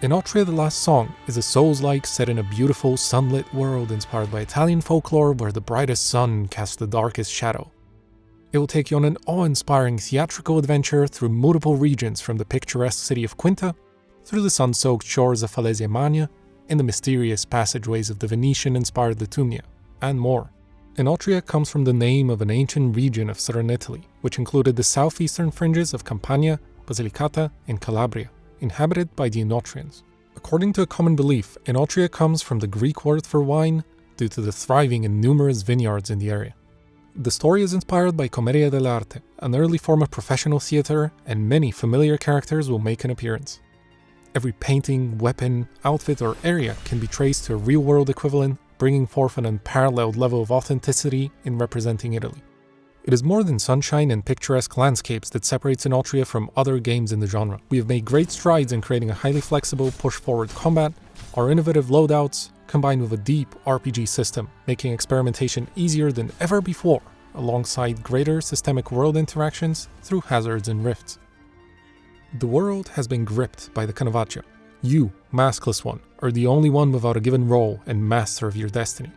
Enotria: The Last Song is a Soulslike set in a beautiful, sunlit world inspired by Italian folklore where the brightest sun casts the darkest shadow. It will take you on an awe-inspiring theatrical adventure through multiple regions from the picturesque city of Quinta, through the sun-soaked shores of Falesia Magna, and the mysterious passageways of the Venetian-inspired Litumnia, and more. Enotria comes from the name of an ancient region of southern Italy, which included the southeastern fringes of Campania, Basilicata, and Calabria, inhabited by the Enotrians. According to a common belief, Enotria comes from the Greek word for wine due to the thriving and numerous vineyards in the area. The story is inspired by Commedia dell'arte, an early form of professional theater, and many familiar characters will make an appearance. Every painting, weapon, outfit, or area can be traced to a real-world equivalent, bringing forth an unparalleled level of authenticity in representing Italy. It is more than sunshine and picturesque landscapes that separates Enotria from other games in the genre. We have made great strides in creating a highly flexible, push-forward combat, our innovative loadouts, combined with a deep RPG system, making experimentation easier than ever before, alongside greater systemic world interactions through hazards and rifts. The world has been gripped by the Canovaccio. You, maskless one, are the only one without a given role and master of your destiny.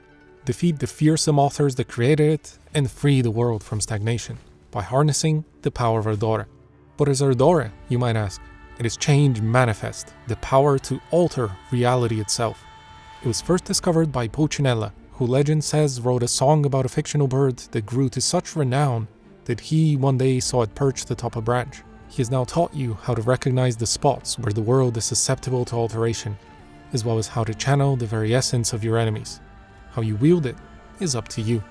Defeat the fearsome authors that created it, and free the world from stagnation, by harnessing the power of Ardore. What is Ardore, you might ask? It is change manifest, the power to alter reality itself. It was first discovered by Pulcinella, who legend says wrote a song about a fictional bird that grew to such renown that he one day saw it perched atop a branch. He has now taught you how to recognize the spots where the world is susceptible to alteration, as well as how to channel the very essence of your enemies. How you wield it is up to you.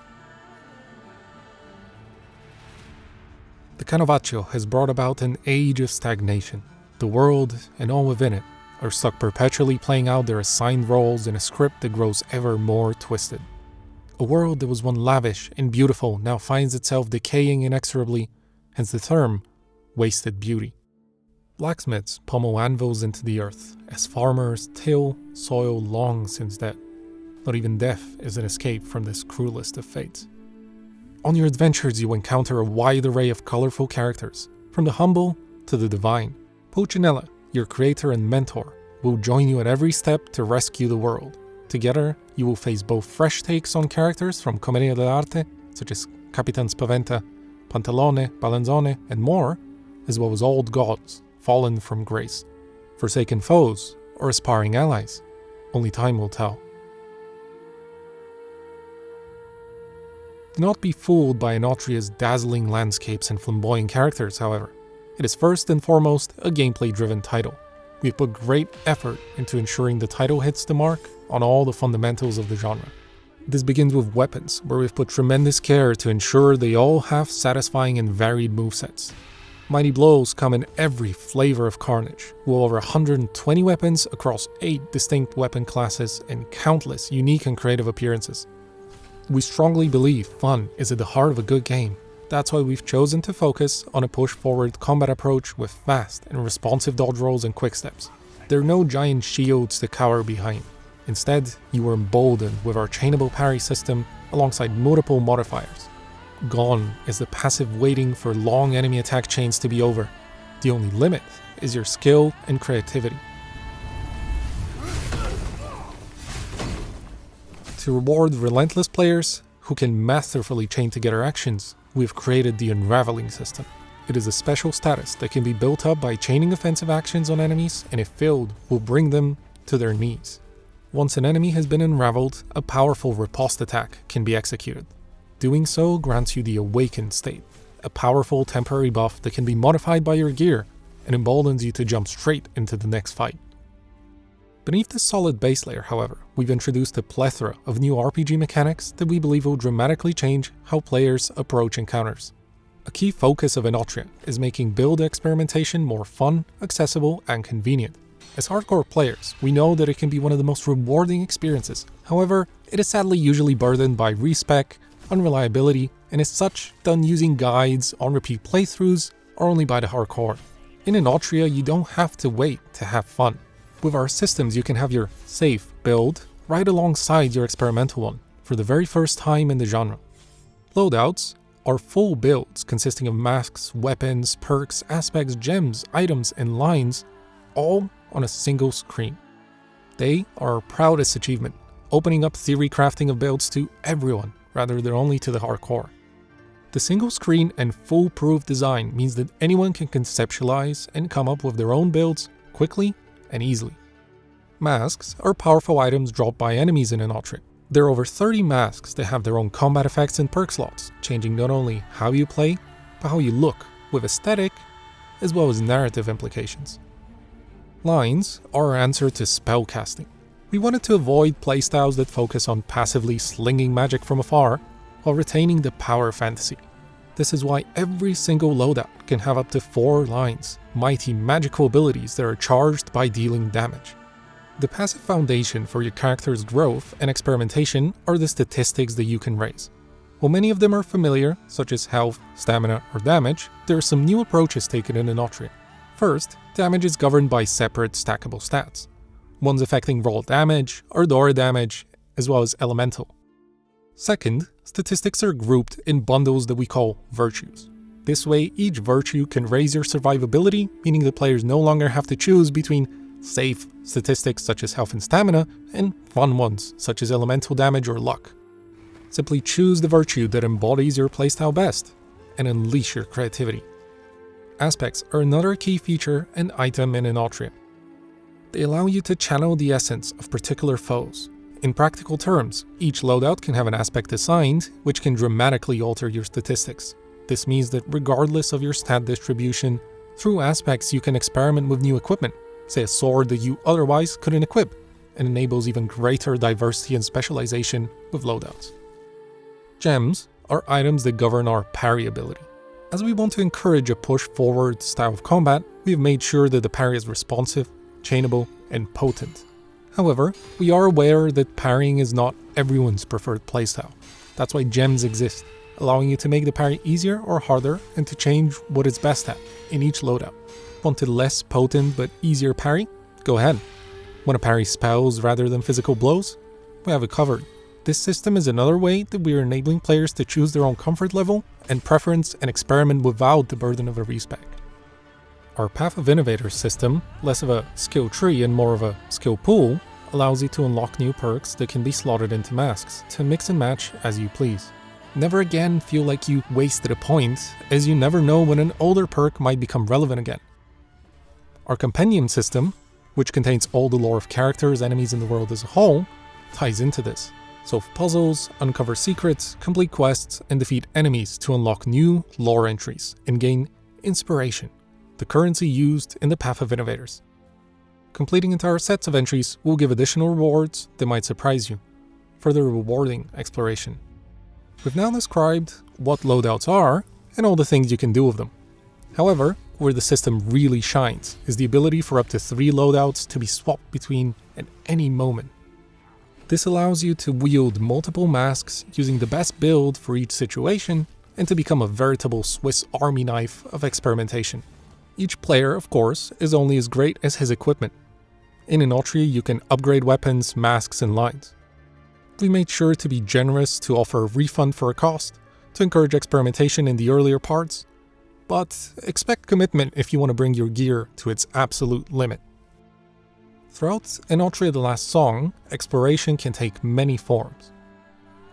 The Canovaccio has brought about an age of stagnation. The world, and all within it, are stuck perpetually playing out their assigned roles in a script that grows ever more twisted. A world that was once lavish and beautiful now finds itself decaying inexorably, hence the term, wasted beauty. Blacksmiths pummel anvils into the earth, as farmers till soil long since dead. Not even death is an escape from this cruelest of fates. On your adventures you encounter a wide array of colorful characters, from the humble to the divine. Pulcinella, your creator and mentor, will join you at every step to rescue the world. Together, you will face both fresh takes on characters from Commedia dell'arte, such as Capitan Spaventa, Pantalone, Balanzone, and more, as well as old gods, fallen from grace, forsaken foes, or aspiring allies. Only time will tell. Do not be fooled by Enotria's dazzling landscapes and flamboyant characters, however. It is first and foremost a gameplay-driven title. We've put great effort into ensuring the title hits the mark on all the fundamentals of the genre. This begins with weapons, where we've put tremendous care to ensure they all have satisfying and varied movesets. Mighty blows come in every flavor of carnage, with over 120 weapons across 8 distinct weapon classes and countless unique and creative appearances. We strongly believe fun is at the heart of a good game. That's why we've chosen to focus on a push-forward combat approach with fast and responsive dodge rolls and quicksteps. There are no giant shields to cower behind. Instead, you are emboldened with our chainable parry system alongside multiple modifiers. Gone is the passive waiting for long enemy attack chains to be over. The only limit is your skill and creativity. To reward relentless players who can masterfully chain together actions, we've created the Unraveling system. It is a special status that can be built up by chaining offensive actions on enemies, and if failed, will bring them to their knees. Once an enemy has been unraveled, a powerful riposte attack can be executed. Doing so grants you the Awakened state, a powerful temporary buff that can be modified by your gear and emboldens you to jump straight into the next fight. Beneath this solid base layer, however, we've introduced a plethora of new RPG mechanics that we believe will dramatically change how players approach encounters. A key focus of Enotria is making build experimentation more fun, accessible, and convenient. As hardcore players, we know that it can be one of the most rewarding experiences. However, it is sadly usually burdened by respec, unreliability, and as such, done using guides, on-repeat playthroughs, or only by the hardcore. In Enotria, you don't have to wait to have fun. With our systems, you can have your safe build right alongside your experimental one for the very first time in the genre. Loadouts are full builds consisting of masks, weapons, perks, aspects, gems, items, and lines, all on a single screen. They are our proudest achievement, opening up theory crafting of builds to everyone rather than only to the hardcore. The single screen and foolproof design means that anyone can conceptualize and come up with their own builds quickly and easily. Masks are powerful items dropped by enemies in Enotria. There are over 30 masks that have their own combat effects and perk slots, changing not only how you play, but how you look, with aesthetic as well as narrative implications. Lines are our answer to spellcasting. We wanted to avoid playstyles that focus on passively slinging magic from afar while retaining the power of fantasy. This is why every single loadout can have up to 4 lines, mighty magical abilities that are charged by dealing damage. The passive foundation for your character's growth and experimentation are the statistics that you can raise. While many of them are familiar, such as health, stamina, or damage, there are some new approaches taken in Enotria. First, damage is governed by separate stackable stats, ones affecting raw damage, Ardora damage, as well as elemental. Second, statistics are grouped in bundles that we call virtues. This way, each virtue can raise your survivability, meaning the players no longer have to choose between safe statistics such as health and stamina, and fun ones such as elemental damage or luck. Simply choose the virtue that embodies your playstyle best, and unleash your creativity. Aspects are another key feature and item in Enotria. They allow you to channel the essence of particular foes. In practical terms, each loadout can have an aspect assigned, which can dramatically alter your statistics. This means that regardless of your stat distribution, through aspects you can experiment with new equipment, say a sword that you otherwise couldn't equip, and enables even greater diversity and specialization with loadouts. Gems are items that govern our parry ability. As we want to encourage a push-forward style of combat, we have made sure that the parry is responsive, chainable, and potent. However, we are aware that parrying is not everyone's preferred playstyle. That's why gems exist, allowing you to make the parry easier or harder and to change what it's best at in each loadout. Want a less potent but easier parry? Go ahead. Want to parry spells rather than physical blows? We have it covered. This system is another way that we are enabling players to choose their own comfort level and preference and experiment without the burden of a respec. Our Path of Innovators system, less of a skill tree and more of a skill pool, allows you to unlock new perks that can be slotted into masks to mix and match as you please. Never again feel like you wasted a point, as you never know when an older perk might become relevant again. Our Compendium system, which contains all the lore of characters, enemies, and the world as a whole, ties into this. Solve puzzles, uncover secrets, complete quests, and defeat enemies to unlock new lore entries and gain inspiration, the currency used in the Path of Innovators. Completing entire sets of entries will give additional rewards that might surprise you, further rewarding exploration. We've now described what loadouts are and all the things you can do with them. However, where the system really shines is the ability for up to 3 loadouts to be swapped between at any moment. This allows you to wield multiple masks using the best build for each situation and to become a veritable Swiss Army knife of experimentation. Each player, of course, is only as great as his equipment. In Enotria, you can upgrade weapons, masks, and lines. We made sure to be generous to offer a refund for a cost, to encourage experimentation in the earlier parts, but expect commitment if you want to bring your gear to its absolute limit. Throughout Enotria the Last Song, exploration can take many forms.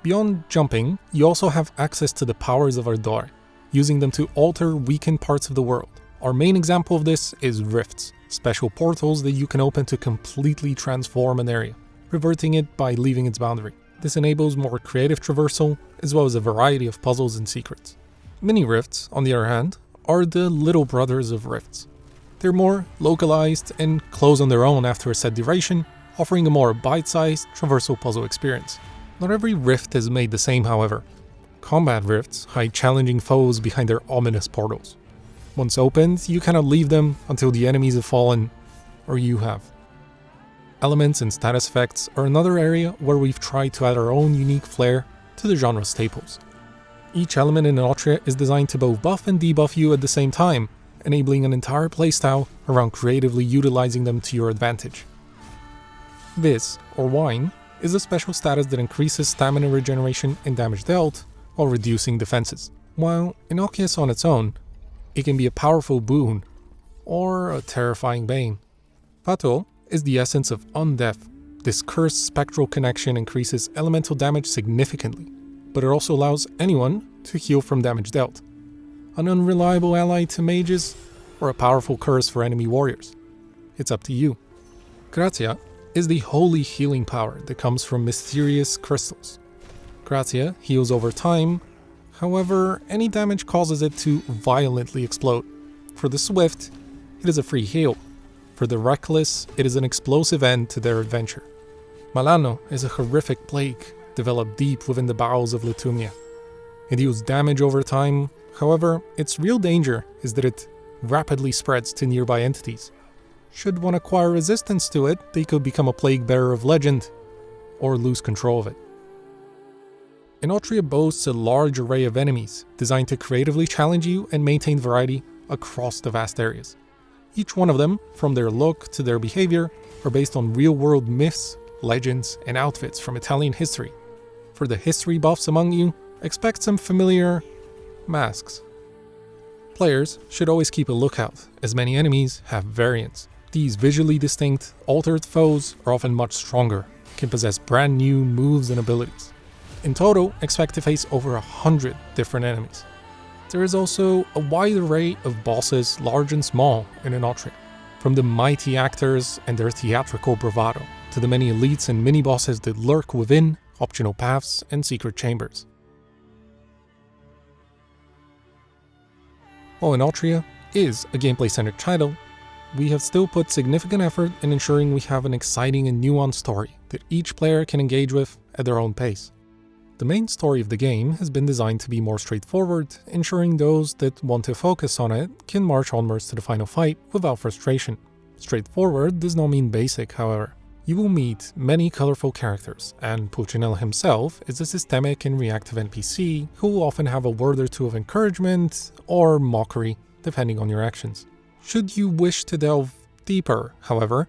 Beyond jumping, you also have access to the powers of Ardora, using them to alter weakened parts of the world. Our main example of this is rifts, special portals that you can open to completely transform an area, reverting it by leaving its boundary. This enables more creative traversal, as well as a variety of puzzles and secrets. Mini rifts, on the other hand, are the little brothers of rifts. They're more localized and close on their own after a set duration, offering a more bite-sized traversal puzzle experience. Not every rift is made the same, however. Combat rifts hide challenging foes behind their ominous portals. Once opened, you cannot leave them until the enemies have fallen, or you have. Elements and status effects are another area where we've tried to add our own unique flair to the genre staples. Each element in Enotria is designed to both buff and debuff you at the same time, enabling an entire playstyle around creatively utilizing them to your advantage. Vis, or Wine, is a special status that increases stamina regeneration and damage dealt while reducing defenses. While innocuous on its own, it can be a powerful boon or a terrifying bane. Fatal is the essence of undeath. This cursed spectral connection increases elemental damage significantly, but it also allows anyone to heal from damage dealt. An unreliable ally to mages, or a powerful curse for enemy warriors. It's up to you. Grazia is the holy healing power that comes from mysterious crystals. Grazia heals over time, however, any damage causes it to violently explode. For the swift, it is a free heal. For the reckless, it is an explosive end to their adventure. Malano is a horrific plague developed deep within the bowels of Lutumia. It deals damage over time, however, its real danger is that it rapidly spreads to nearby entities. Should one acquire resistance to it, they could become a plague bearer of legend, or lose control of it. Enotria boasts a large array of enemies, designed to creatively challenge you and maintain variety across the vast areas. Each one of them, from their look to their behavior, are based on real-world myths, legends, and outfits from Italian history. For the history buffs among you, expect some familiar masks. Players should always keep a lookout, as many enemies have variants. These visually distinct, altered foes are often much stronger, can possess brand new moves and abilities. In total, expect to face over 100 different enemies. There is also a wide array of bosses, large and small, in Enotria, from the mighty actors and their theatrical bravado, to the many elites and mini-bosses that lurk within optional paths and secret chambers. While Enotria is a gameplay-centered title, we have still put significant effort in ensuring we have an exciting and nuanced story that each player can engage with at their own pace. The main story of the game has been designed to be more straightforward, ensuring those that want to focus on it can march onwards to the final fight without frustration. Straightforward does not mean basic, however. You will meet many colorful characters, and Pulcinella himself is a systemic and reactive NPC who will often have a word or two of encouragement or mockery, depending on your actions. Should you wish to delve deeper, however,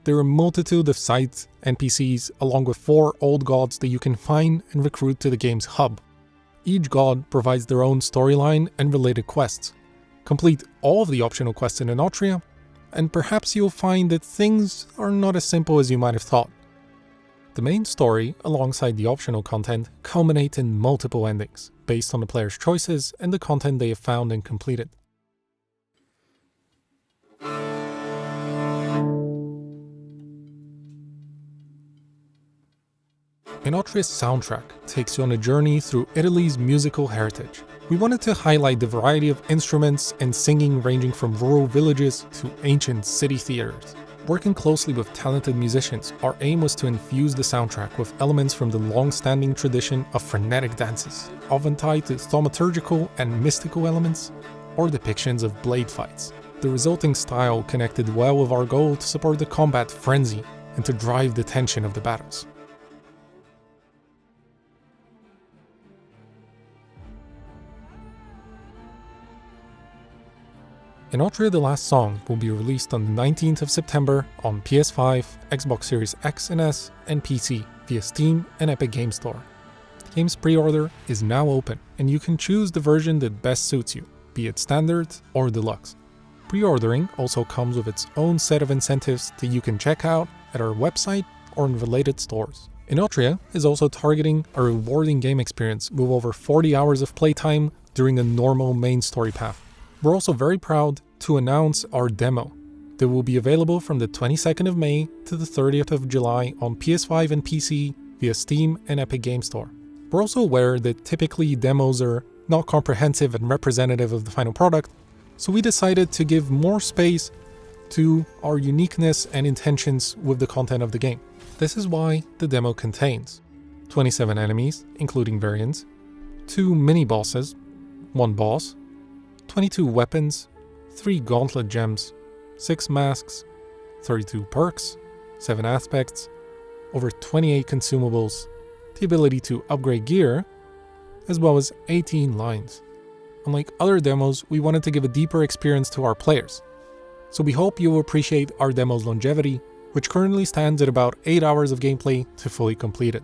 there are a multitude of side NPCs along with 4 old gods that you can find and recruit to the game's hub. Each god provides their own storyline and related quests. Complete all of the optional quests in Enotria, and perhaps you'll find that things are not as simple as you might have thought. The main story, alongside the optional content, culminate in multiple endings, based on the player's choices and the content they have found and completed. Enotria's soundtrack takes you on a journey through Italy's musical heritage. We wanted to highlight the variety of instruments and singing ranging from rural villages to ancient city theaters. Working closely with talented musicians, our aim was to infuse the soundtrack with elements from the long-standing tradition of frenetic dances, often tied to thaumaturgical and mystical elements, or depictions of blade fights. The resulting style connected well with our goal to support the combat frenzy and to drive the tension of the battles. Enotria The Last Song will be released on the 19th of September on PS5, Xbox Series X and S, and PC via Steam and Epic Games Store. The game's pre-order is now open, and you can choose the version that best suits you, be it Standard or Deluxe. Pre-ordering also comes with its own set of incentives that you can check out at our website or in related stores. Enotria is also targeting a rewarding game experience with over 40 hours of playtime during a normal main story path. We're also very proud to announce our demo that will be available from the 22nd of May to the 30th of July on PS5 and PC via Steam and Epic Games Store. We're also aware that typically demos are not comprehensive and representative of the final product, so we decided to give more space to our uniqueness and intentions with the content of the game. This is why the demo contains 27 enemies, including variants, 2 mini-bosses, 1 boss, 22 weapons, 3 gauntlet gems, 6 masks, 32 perks, 7 aspects, over 28 consumables, the ability to upgrade gear, as well as 18 lines. Unlike other demos, we wanted to give a deeper experience to our players. So we hope you will appreciate our demo's longevity, which currently stands at about 8 hours of gameplay to fully complete it.